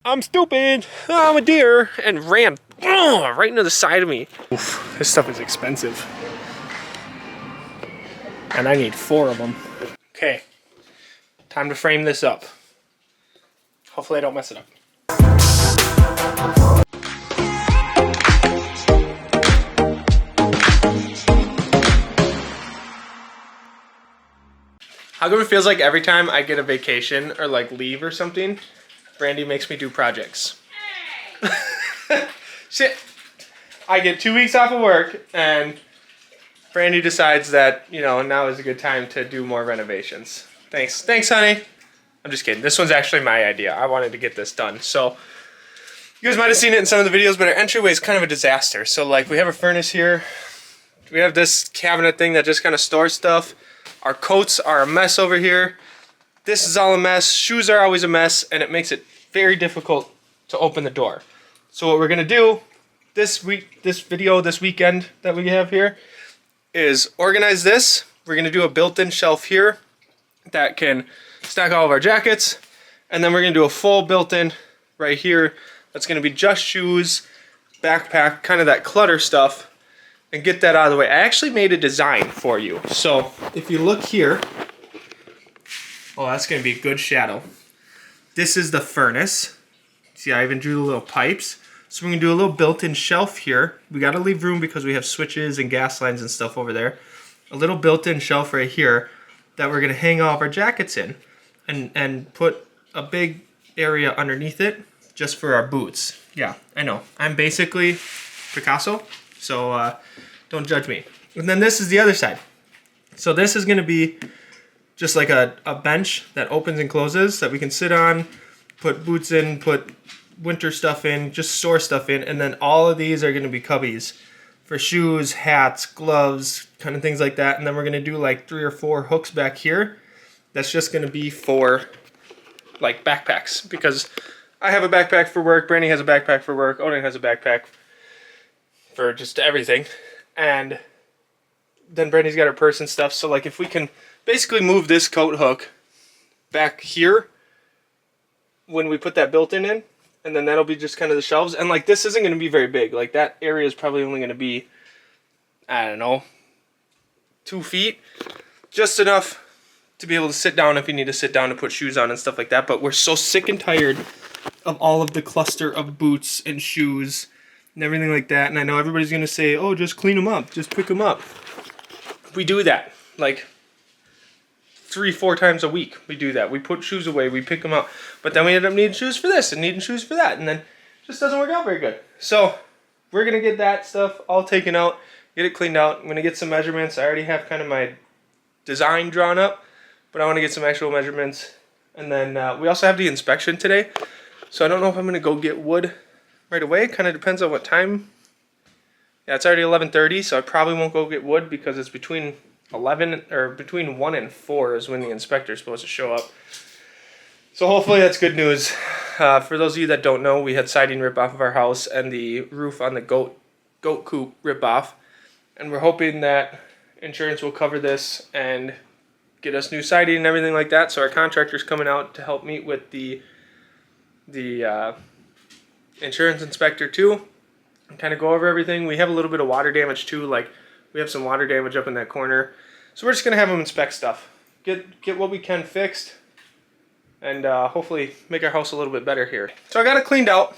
I'm stupid. I'm a deer, and ran right into the side of me. Oof, this stuff is expensive. And I need 4 of them. Okay, time to frame this up. Hopefully I don't mess it up. How come it feels like every time I get a vacation or like leave or something, Brandy makes me do projects? Shit. I get 2 weeks off of work and Brandy decides that, you know, now is a good time to do more renovations. Thanks. Thanks, honey. I'm just kidding. This one's actually my idea. I wanted to get this done. So you guys might have seen it in some of the videos, but our entryway is kind of a disaster. So like we have a furnace here. We have this cabinet thing that just kind of stores stuff. Our coats are a mess over here. This is all a mess. Shoes are always a mess, and it makes it very difficult to open the door. So what we're gonna do this weekend that we have here is organize this. We're gonna do a built-in shelf here that can stack all of our jackets, and then we're gonna do a full built-in right here that's gonna be just shoes, backpack, kind of that clutter stuff, and get that out of the way. I actually made a design for you. So if you look here, oh, that's gonna be a good shadow. This is the furnace. See, I even drew the little pipes. So we're gonna do a little built-in shelf here. We gotta leave room because we have switches and gas lines and stuff over there. A little built-in shelf right here that we're gonna hang all of our jackets in and put a big area underneath it just for our boots. Yeah, I know. I'm basically Picasso. So don't judge me. And then this is the other side. So this is gonna be just like a bench that opens and closes that we can sit on, put boots in, put winter stuff in, just store stuff in, and then all of these are gonna be cubbies for shoes, hats, gloves, kind of things like that. And then we're gonna do like 3 or 4 hooks back here. That's just gonna be for like backpacks, because I have a backpack for work, Brandy has a backpack for work, Odin has a backpack for just everything, and then Brandy's got her purse and stuff. So like if we can basically move this coat hook back here when we put that built-in in, and then that'll be just kind of the shelves. And like this isn't going to be very big. Like that area is probably only going to be, I don't know, 2 feet, just enough to be able to sit down if you need to sit down to put shoes on and stuff like that. But we're so sick and tired of all of the cluster of boots and shoes and everything like that. And I know everybody's gonna say, oh, just clean them up, just pick them up. We do that like 3-4 times a week. We do that. We put shoes away, we pick them up, but then we end up needing shoes for this and needing shoes for that, and then it just doesn't work out very good. So we're gonna get that stuff all taken out, get it cleaned out. I'm gonna get some measurements. I already have kind of my design drawn up, but I want to get some actual measurements. And then we also have the inspection today, so I don't know if I'm gonna go get wood right away. Kind of depends on what time. Yeah, it's already 11:30, so I probably won't go get wood because it's between 1 and 4 is when the inspector's supposed to show up. So hopefully that's good news. For those of you that don't know, we had siding rip off of our house and the roof on the goat coop rip off, and we're hoping that insurance will cover this and get us new siding and everything like that. So our contractor's coming out to help meet with the insurance inspector too, and kind of go over everything. We have a little bit of water damage too, like we have some water damage up in that corner. So we're just gonna have them inspect stuff, get what we can fixed, and hopefully make our house a little bit better here. So I got it cleaned out.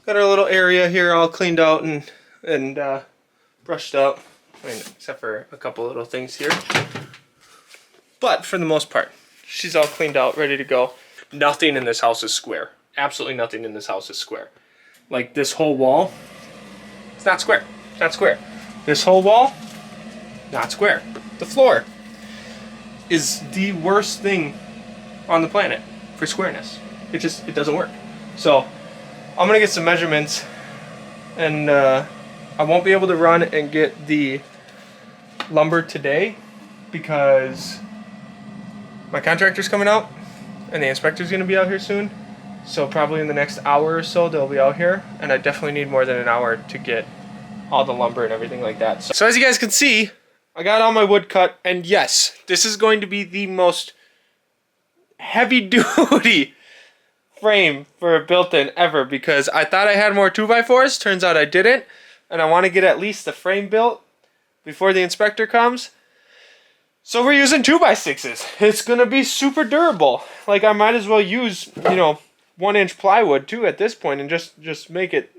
Got our little area here all cleaned out and brushed up. I mean, except for a couple little things here. But for the most part, she's all cleaned out, ready to go. Nothing in this house is square. Absolutely nothing in this house is square. Like this whole wall, it's not square. It's not square. This whole wall, not square. The floor is the worst thing on the planet for squareness. It doesn't work. So I'm gonna get some measurements, and I won't be able to run and get the lumber today because my contractor's coming out and the inspector's gonna be out here soon. So probably in the next hour or so they'll be out here, and I definitely need more than an hour to get all the lumber and everything like that. So as you guys can see, I got all my wood cut, and yes, this is going to be the most heavy duty frame for a built-in ever because I thought I had more 2x4s. Turns out I didn't. And I want to get at least the frame built before the inspector comes. So we're using 2x6s. It's going to be super durable. Like, I might as well use, 1-inch plywood too at this point and just make it,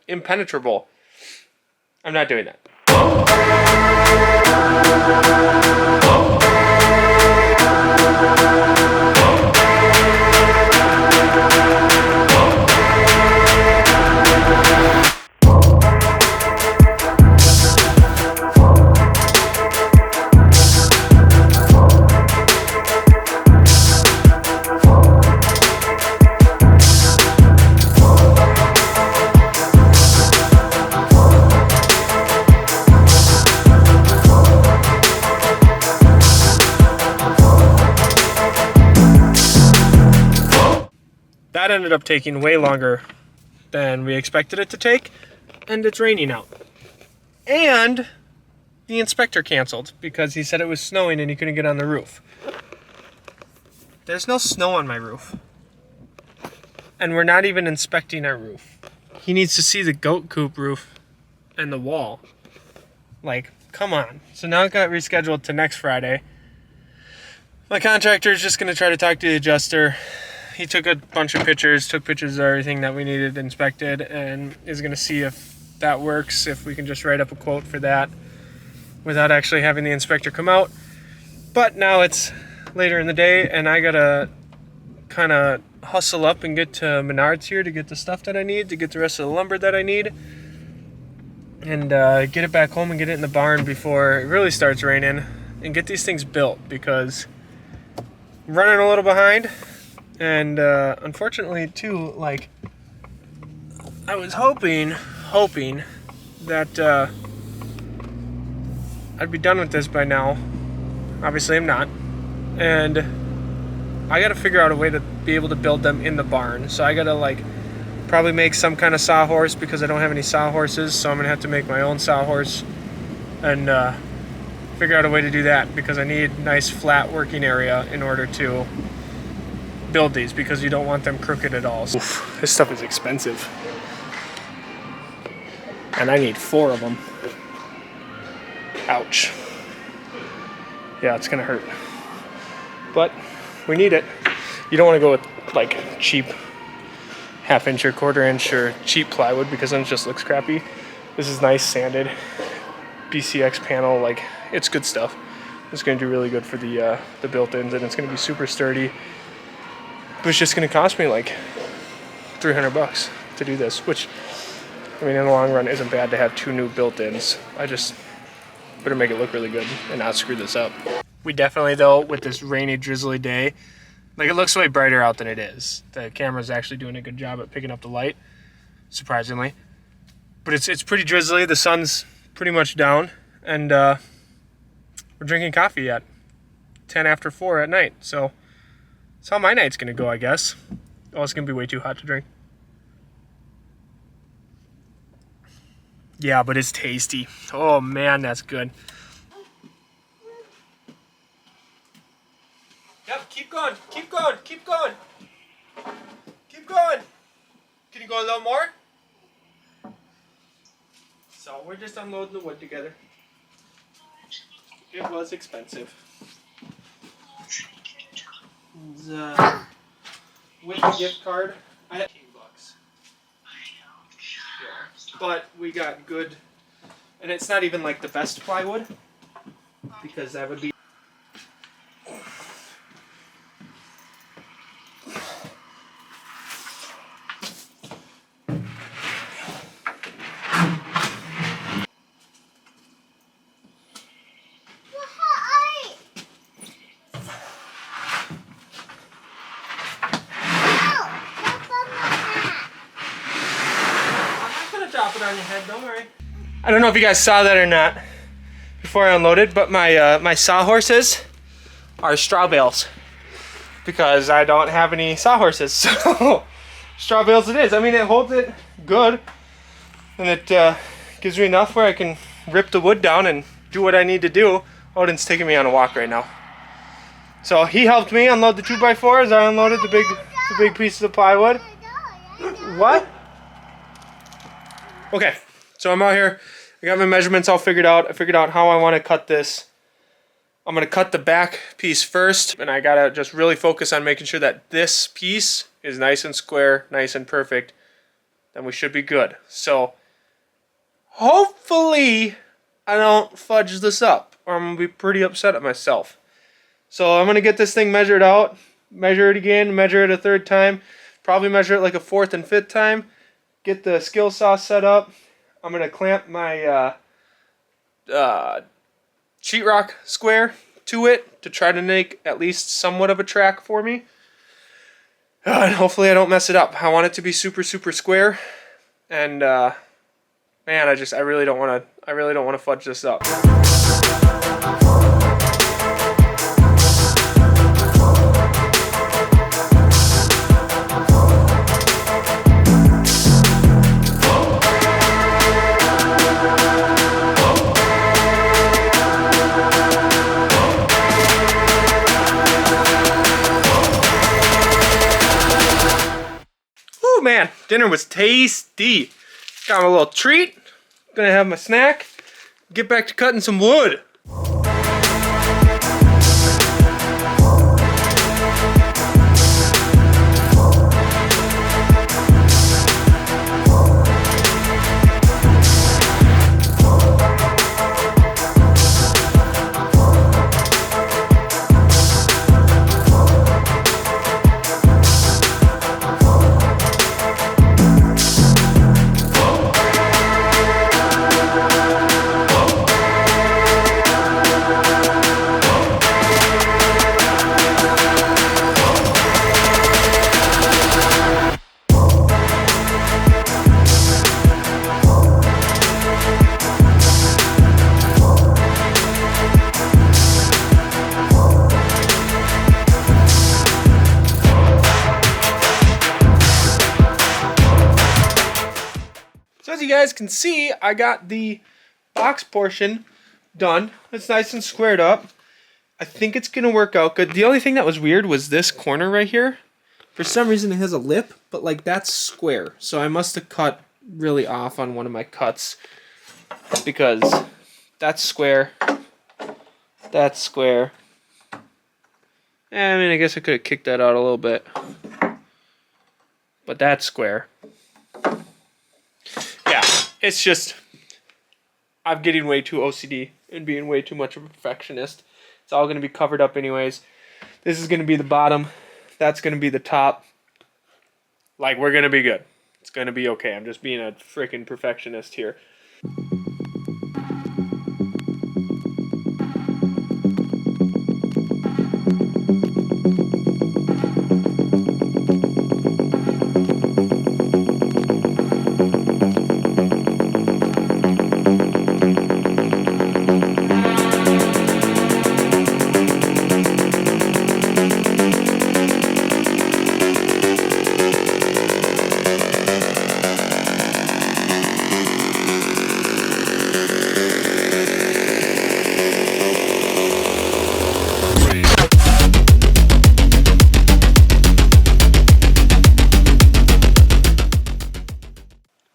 impenetrable. I'm not doing that. That ended up taking way longer than we expected it to take, and it's raining out. And the inspector canceled because he said it was snowing and he couldn't get on the roof. There's no snow on my roof. And we're not even inspecting our roof. He needs to see the goat coop roof and the wall. Like, come on. So now it got rescheduled to next Friday. My contractor is just going to try to talk to the adjuster. He took a bunch of pictures, took pictures of everything that we needed inspected, and is going to see if that works, if we can just write up a quote for that without actually having the inspector come out. But now it's later in the day, and I got to kind of hustle up and get to Menards here to get the stuff that I need, to get the rest of the lumber that I need, and get it back home and get it in the barn before it really starts raining, and get these things built, because I'm running a little behind. And unfortunately too, like, I was hoping that I'd be done with this by now. Obviously I'm not. And I gotta figure out a way to be able to build them in the barn. So I gotta, like, probably make some kind of sawhorse because I don't have any sawhorses. So I'm gonna have to make my own sawhorse and figure out a way to do that, because I need a nice flat working area in order to build these, because you don't want them crooked at all. Oof, this stuff is expensive. And I need 4 of them. Ouch. Yeah, it's gonna hurt. But we need it. You don't want to go with like cheap 1/2 inch or 1/4 inch or cheap plywood, because then it just looks crappy. This is nice sanded BCX panel, like, it's good stuff. It's gonna do really good for the built-ins, and it's gonna be super sturdy. But it's just going to cost me like $300 to do this, which, I mean, in the long run isn't bad to have 2 new built-ins. I just better make it look really good and not screw this up. We definitely, though, with this rainy, drizzly day, like, it looks way brighter out than it is. The camera's actually doing a good job at picking up the light, surprisingly. But it's pretty drizzly. The sun's pretty much down, and we're drinking coffee at 10 after 4 at night, so that's how my night's gonna go, I guess. Oh, it's gonna be way too hot to drink. Yeah, but it's tasty. Oh man, that's good. Yep, keep going, keep going, keep going. Keep going. Can you go a little more? So we're just unloading the wood together. It was expensive. With the gift card, I had $18. Yeah. But we got good, and it's not even like the best plywood, because that would be. On your head, don't worry. I don't know if you guys saw that or not before I unloaded, but my sawhorses are straw bales because I don't have any sawhorses. So straw bales it is. I mean, it holds it good, and it gives me enough where I can rip the wood down and do what I need to do. Odin's taking me on a walk right now. So he helped me unload the 2x4s. I unloaded the big It's a big piece of plywood. What? Okay, so I'm out here. I got my measurements all figured out. I figured out how I want to cut this. I'm going to cut the back piece first, and I got to just really focus on making sure that this piece is nice and square, nice and perfect. Then we should be good. So hopefully I don't fudge this up, or I'm going to be pretty upset at myself. So I'm going to get this thing measured out, measure it again, measure it a third time, probably measure it like a fourth and fifth time, get the skill saw set up. I'm going to clamp my sheetrock square to it to try to make at least somewhat of a track for me. And hopefully I don't mess it up. I want it to be super, super square. And man, I really don't want to fudge this up. Man, dinner was tasty. Got a little treat. Gonna have my snack. Get back to cutting some wood. So as you guys can see, I got the box portion done. It's nice and squared up. I think it's going to work out good. The only thing that was weird was this corner right here. For some reason it has a lip, but like that's square. So I must have cut really off on one of my cuts because that's square. That's square. I mean, I guess I could have kicked that out a little bit. But that's square. Yeah, it's just, I'm getting way too OCD and being way too much of a perfectionist. It's all going to be covered up anyways. This is going to be the bottom. That's going to be the top. Like, we're going to be good. It's going to be okay. I'm just being a freaking perfectionist here.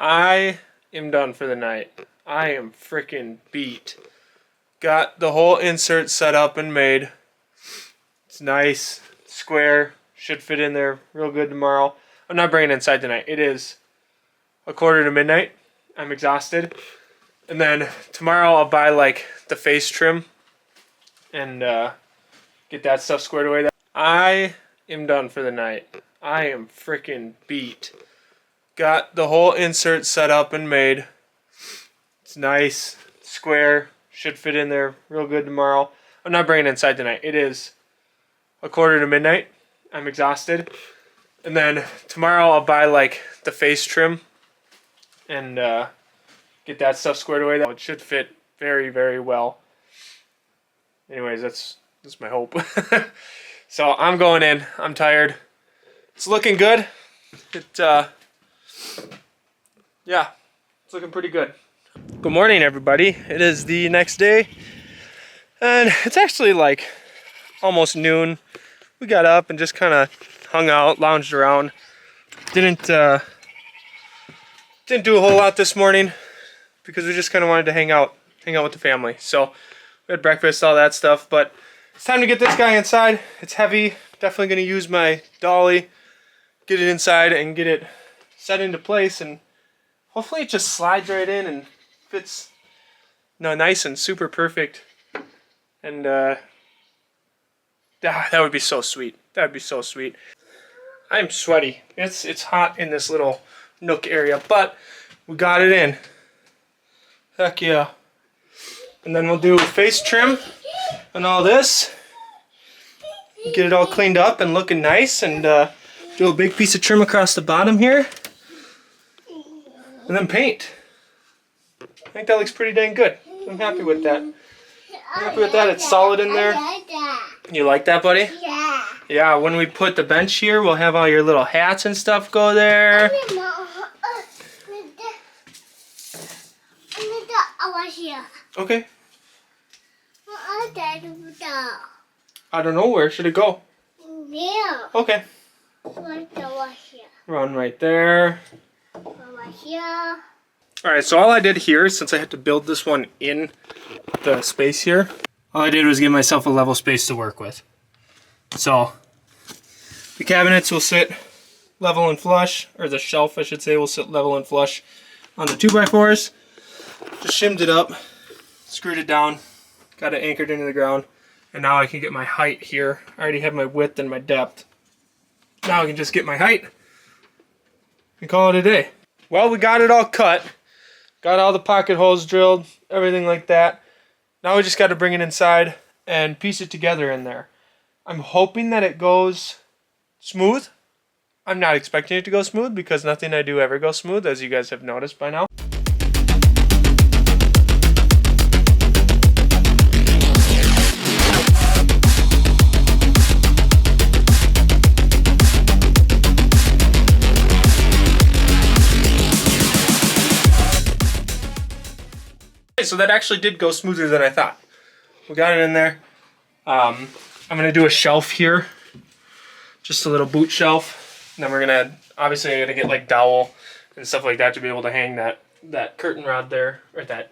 I am done for the night. I am freaking beat. Got the whole insert set up and made. It's nice, square, should fit in there real good tomorrow. I'm not bringing it inside tonight. It is 1:45. I'm exhausted. And then tomorrow I'll buy like the face trim and get that stuff squared away. I am done for the night. I am freaking beat. Got the whole insert set up and made. It's nice, square, should fit in there real good tomorrow. I'm not bringing it inside tonight. It is 1:45. I'm exhausted. And then tomorrow I'll buy like the face trim and get that stuff squared away. It should fit very, very well. Anyways, that's my hope. So I'm going in. I'm tired. It's looking good. Yeah, it's looking pretty good. Good morning, everybody. It is the next day, and it's actually like almost noon. We got up and just kind of hung out, lounged around. Didn't do a whole lot this morning because we just kind of wanted to hang out with the family. So we had breakfast, all that stuff. But it's time to get this guy inside. It's heavy. Definitely going to use my dolly, get it inside, and get it set into place. And hopefully it just slides right in and fits, nice and super perfect. And that would be so sweet. That would be so sweet. I'm sweaty. It's hot in this little nook area, but we got it in. Heck yeah. And then we'll do face trim and all this. Get it all cleaned up and looking nice, and do a big piece of trim across the bottom here. And then paint. I think that looks pretty dang good. I'm happy with that. It's solid in there. You like that, buddy? Yeah. Yeah, when we put the bench here, we'll have all your little hats and stuff go there. Okay. I don't know, where should it go? Yeah. Okay. Run right there. Here. Alright, so all I did here, since I had to build this one in the space here, all I did was give myself a level space to work with. So, the cabinets will sit level and flush, or the shelf I should say will sit level and flush on the 2x4s. Just shimmed it up, screwed it down, got it anchored into the ground, and now I can get my height here. I already have my width and my depth. Now I can just get my height and call it a day. Well, we got it all cut. Got all the pocket holes drilled, everything like that. Now we just got to bring it inside and piece it together in there. I'm hoping that it goes smooth. I'm not expecting it to go smooth because nothing I do ever goes smooth, as you guys have noticed by now. So that actually did go smoother than I thought. We got it in there. I'm gonna do a shelf here, just a little boot shelf. And then we're gonna, obviously, I'm gonna get like dowel and stuff like that to be able to hang that curtain rod there, or that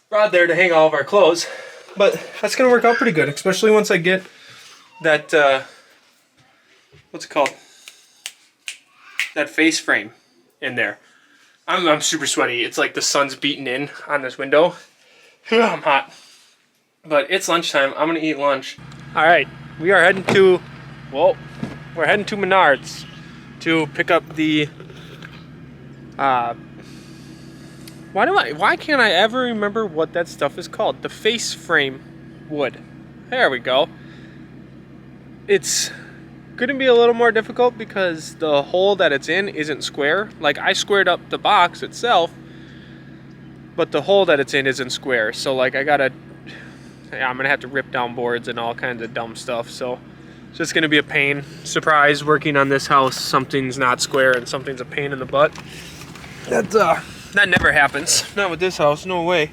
rod there to hang all of our clothes. But that's gonna work out pretty good, especially once I get that what's it called? That face frame in there. I'm super sweaty. It's like the sun's beating in on this window. I'm hot. But it's lunchtime. I'm gonna eat lunch. Alright, we are heading to, we're heading to Menards to pick up the why can't I ever remember what that stuff is called? The face frame wood. There we go. It's gonna be a little more difficult because the hole that it's in isn't square. Like, I squared up the box itself, but the hole that it's in isn't square. So like I'm gonna have to rip down boards and all kinds of dumb stuff. So it's just gonna be a pain. Surprise, working on this house, something's not square and something's a pain in the butt. That never happens. Not with this house, no way.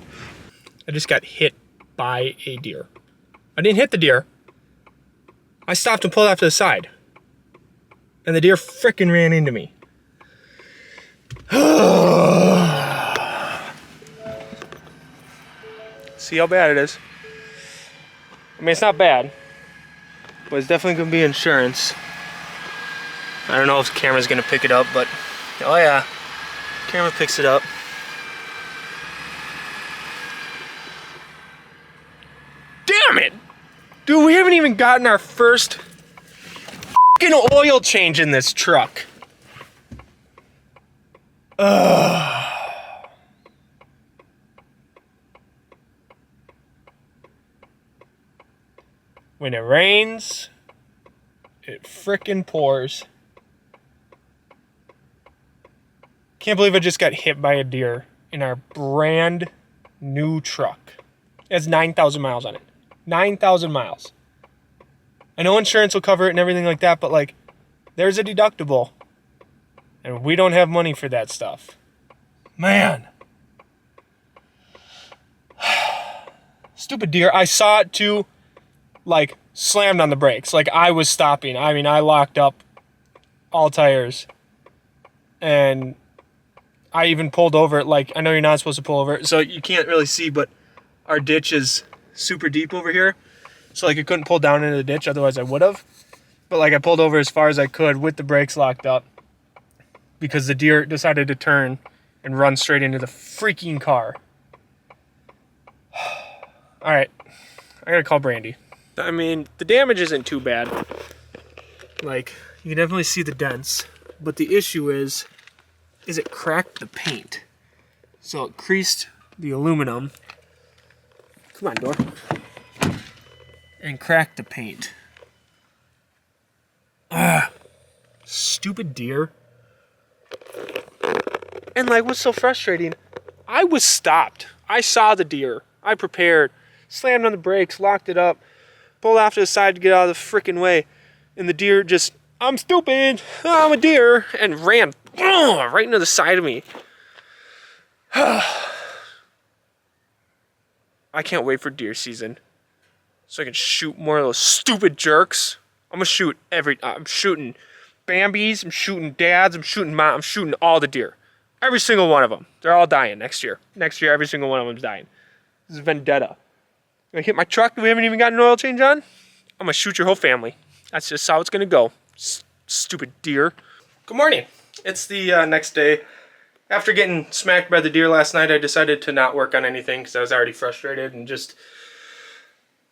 I just got hit by a deer. I didn't hit the deer. I stopped and pulled off to the side. And the deer frickin' ran into me. See how bad it is? I mean, it's not bad, but it's definitely gonna be insurance. I don't know if the camera's gonna pick it up, but oh yeah, camera picks it up. Damn it! Dude, we haven't even gotten our first fucking oil change in this truck. When it rains, it frickin' pours. Can't believe I just got hit by a deer in our brand new truck. It has 9,000 miles on it. 9,000 miles. I know insurance will cover it and everything like that, but like, there's a deductible. And we don't have money for that stuff. Man. Stupid deer. I saw it too, like, slammed on the brakes. Like, I was stopping. I mean, I locked up all tires. And I even pulled over. Like, I know you're not supposed to pull over, so you can't really see, but our ditch is super deep over here. So, like, I couldn't pull down into the ditch, otherwise I would have. But, like, I pulled over as far as I could with the brakes locked up because the deer decided to turn and run straight into the freaking car. All right, I gotta call Brandy. I mean, the damage isn't too bad. Like, you can definitely see the dents, but the issue is it cracked the paint. So it creased the aluminum. Come on, door. And cracked the paint. Stupid deer. And like, what's so frustrating, I was stopped. I saw the deer. I prepared. Slammed on the brakes, locked it up, pulled off to the side to get out of the freaking way. And the deer just, I'm stupid, I'm a deer, and ran right into the side of me. I can't wait for deer season so I can shoot more of those stupid jerks. I'm shooting Bambis, I'm shooting dads, I'm shooting mom, I'm shooting all the deer. Every single one of them. They're all dying next year. Next year, every single one of them's dying. This is vendetta. Gonna hit my truck that we haven't even gotten an oil change on? I'm gonna shoot your whole family. That's just how it's gonna go. Stupid deer. Good morning. It's the next day. After getting smacked by the deer last night, I decided to not work on anything because I was already frustrated and just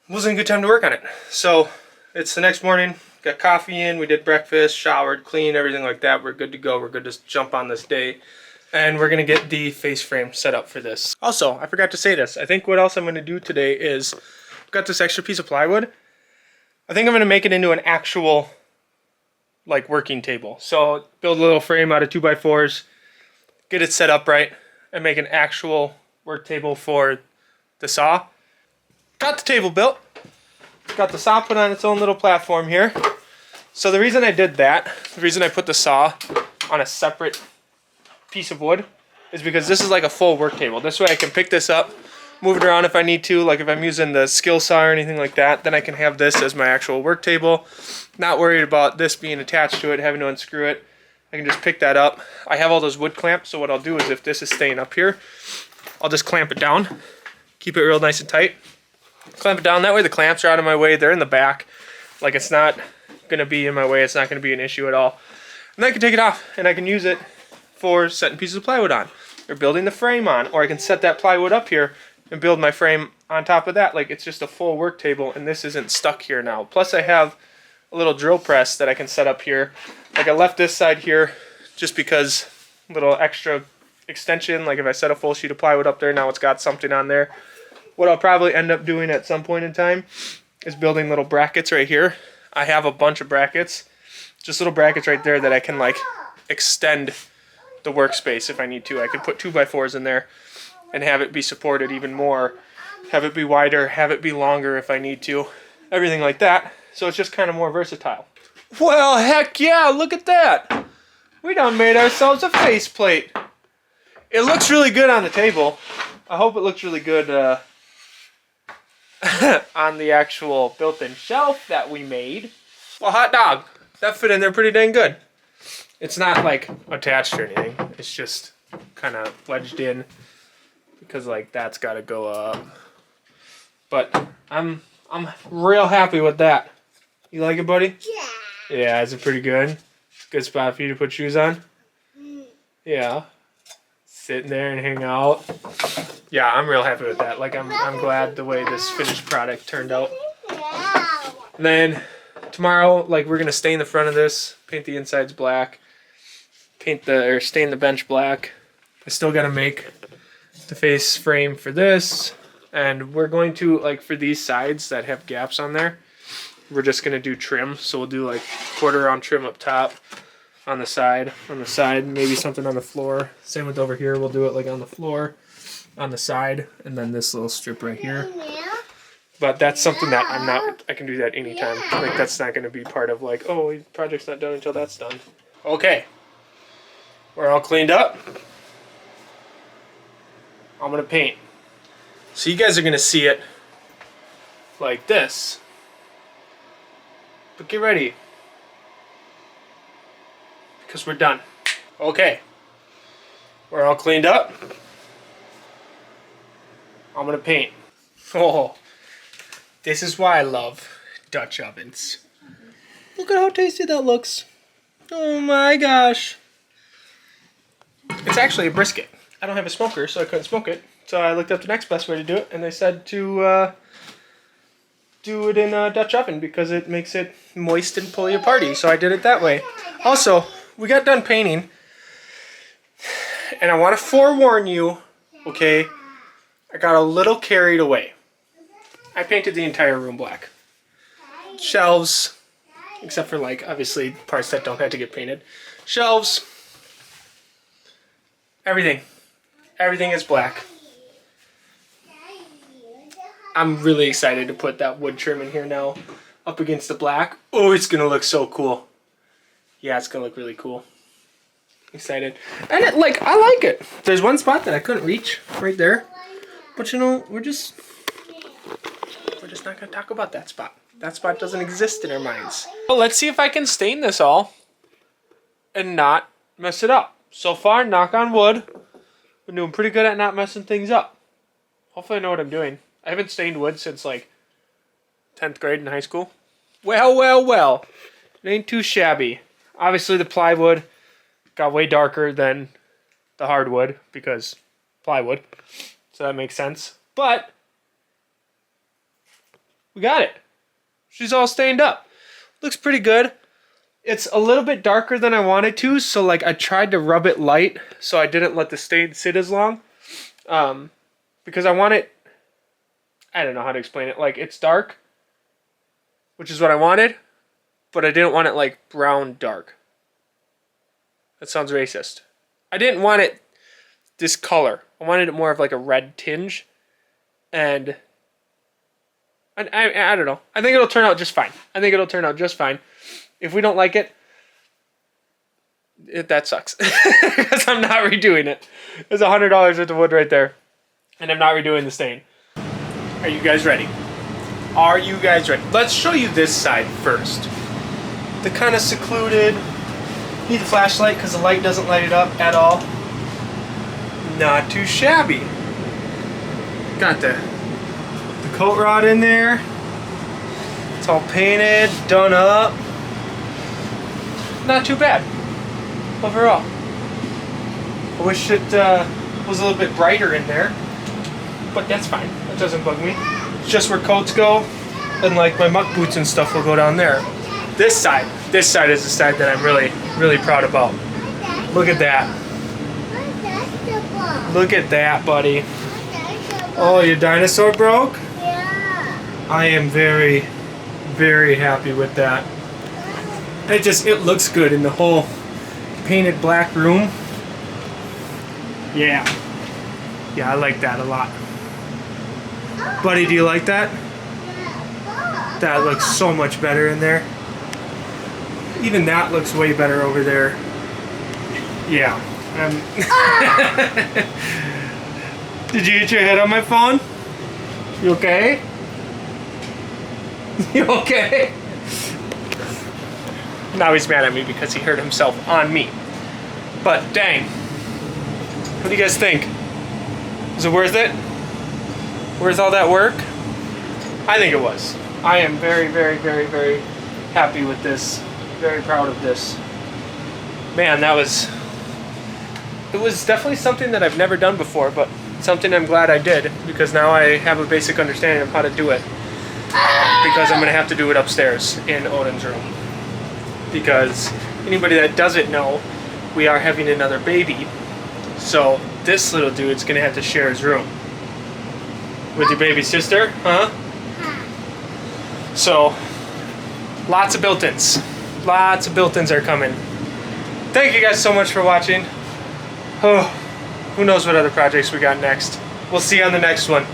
wasn't a good time to work on it. So it's the next morning. Got coffee in. We did breakfast, showered, cleaned, everything like that. We're good to go. We're good to jump on this day. And we're going to get the face frame set up for this. Also, I forgot to say this. I think what else I'm going to do today is, I've got this extra piece of plywood. I think I'm going to make it into an actual, like, working table. So, build a little frame out of 2x4s, get it set up right, and make an actual work table for the saw. Got the table built. Got the saw put on its own little platform here. So the reason I did that, the reason I put the saw on a separate piece of wood is because this is like a full work table. This way I can pick this up, move it around if I need to, like if I'm using the skill saw or anything like that, then I can have this as my actual work table. Not worried about this being attached to it, having to unscrew it. I can just pick that up. I have all those wood clamps, so what I'll do is if this is staying up here, I'll just clamp it down, keep it real nice and tight. Clamp it down, that way the clamps are out of my way, they're in the back. Like, it's not gonna be in my way, it's not gonna be an issue at all. And then I can take it off and I can use it for setting pieces of plywood on, or building the frame on, or I can set that plywood up here and build my frame on top of that. Like, it's just a full work table and this isn't stuck here now. Plus I have a little drill press that I can set up here. Like, I left this side here just because a little extra extension, like if I set a full sheet of plywood up there, now it's got something on there. What I'll probably end up doing at some point in time is building little brackets right here. I have a bunch of brackets, just little brackets right there that I can like extend the workspace if I need to. I could put 2x4s in there and have it be supported even more, have it be wider, have it be longer if I need to, everything like that. So it's just kind of more versatile. Well, heck yeah, look at that. We done made ourselves a faceplate. It looks really good on the table. I hope it looks really good on the actual built-in shelf that we made. Well, hot dog, that fit in there pretty dang good. It's not like attached or anything. It's just kind of wedged in because like that's got to go up. But I'm real happy with that. You like it, buddy? Yeah. Yeah, is it pretty good? Good spot for you to put shoes on? Yeah. Sitting there and hang out. Yeah, I'm real happy with that. Like, I'm glad the way this finished product turned out. And then tomorrow, like, we're gonna stain the front of this, paint the insides black, stain the bench black. I still gotta make the face frame for this, and we're going to, like, for these sides that have gaps on there, we're just gonna do trim. So we'll do like quarter round trim up top, on the side, maybe something on the floor. Same with over here, we'll do it like on the floor, on the side, and then this little strip right here. But that's something that I can do that anytime. Like, that's not gonna be part of like, oh, the project's not done until that's done. Okay, we're all cleaned up. I'm gonna paint. So you guys are gonna see it like this. But get ready, because we're done. Okay, we're all cleaned up. I'm gonna paint. Oh, this is why I love Dutch ovens. Look at how tasty that looks. Oh my gosh. It's actually a brisket. I don't have a smoker, so I couldn't smoke it. So I looked up the next best way to do it, and they said to do it in a Dutch oven because it makes it moist and pull you party. So I did it that way. Also, we got done painting, and I want to forewarn you, okay, I got a little carried away. I painted the entire room black. Shelves, except for like obviously parts that don't have to get painted. Shelves, everything is black. I'm really excited to put that wood trim in here now up against the black. Oh, it's gonna look so cool. Yeah, it's gonna look really cool. Excited. And I like it. There's one spot that I couldn't reach right there. But you know, we're just not gonna talk about that spot. That spot doesn't exist in our minds. Well, let's see if I can stain this all and not mess it up. So far, knock on wood, been doing pretty good at not messing things up. Hopefully I know what I'm doing. I haven't stained wood since like 10th grade in high school. Well. It ain't too shabby. Obviously the plywood got way darker than the hardwood because plywood. So that makes sense. But we got it. She's all stained up. Looks pretty good. It's a little bit darker than I wanted to, so like I tried to rub it light so I didn't let the stain sit as long. Because I want it, I don't know how to explain it. Like it's dark, which is what I wanted, but I didn't want it like brown dark. That sounds racist. I didn't want it this color. I wanted it more of like a red tinge. And I don't know. I think it'll turn out just fine. If we don't like it, that sucks. Because I'm not redoing it. There's $100 worth of wood right there. And I'm not redoing the stain. Are you guys ready? Are you guys ready? Let's show you this side first. The kind of secluded. Need the flashlight because the light doesn't light it up at all. Not too shabby. Got the coat rod in there. It's all painted, done up. Not too bad overall. I wish it was a little bit brighter in there, but that's fine. That doesn't bug me. It's just where coats go, and like my muck boots and stuff will go down there. This side is the side that I'm really proud about. Look at that. Look at that, buddy. Oh, your dinosaur broke? Yeah. I am very happy with that. It looks good in the whole painted black room. Yeah. Yeah, I like that a lot. Buddy, do you like that? That looks so much better in there. Even that looks way better over there. Yeah. Did you hit your head on my phone? You okay? You okay? Now he's mad at me because he hurt himself on me. But dang. What do you guys think? Is it worth it? Worth all that work? I think it was. I am very happy with this. Very proud of this. Man, it was definitely something that I've never done before, but something I'm glad I did, because now I have a basic understanding of how to do it. Because I'm going to have to do it upstairs in Odin's room. Because anybody that doesn't know, we are having another baby. So this little dude's going to have to share his room. With your baby sister, huh? So, lots of built-ins. Lots of built-ins are coming. Thank you guys so much for watching. Oh, who knows what other projects we got next. We'll see you on the next one.